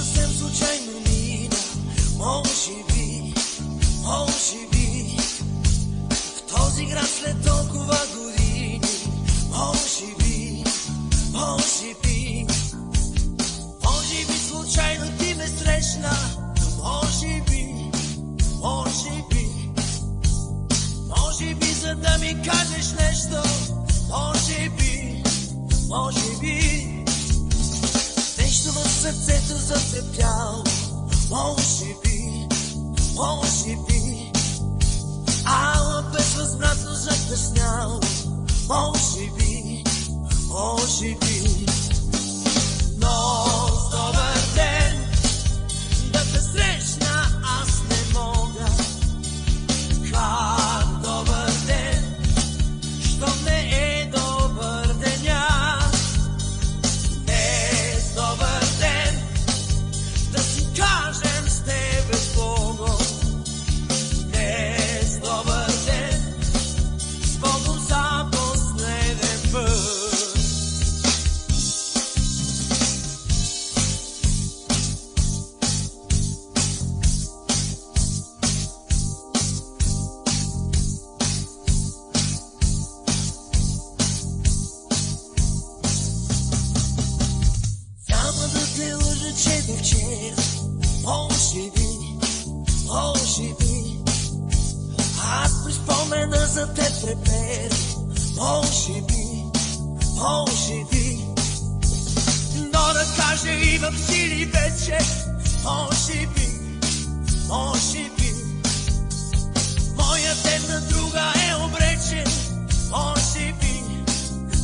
съвсем случайно мина. Може би в този град след толкова години, може би случайно ти ме срещна. Може би за да ми кажеш нещо. Може би нещо в сърцето затрепяло. Може би ала безвъзвратно закъсняло. Може би но с добър ден да те срещна аз не мога. Как добър ден, щом не е добър деня. Днес добър ден да си кажем с тебе с Богом. Днес добър ден с Богом за последен път. Няма да те лъжа, че до вчера, може би, аз при спомена за теб трепера. Може би, но да кажа имам сили вече. Може би, моя ден на друга е обречен.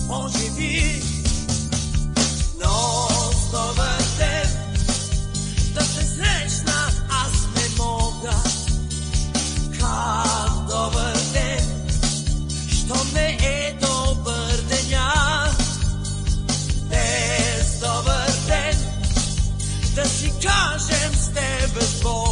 Може би, но с добър ден да се срещна аз не мога. Как добър ден, щом не е добър деня. Днес добър ден да си кажем с тебе с Бог.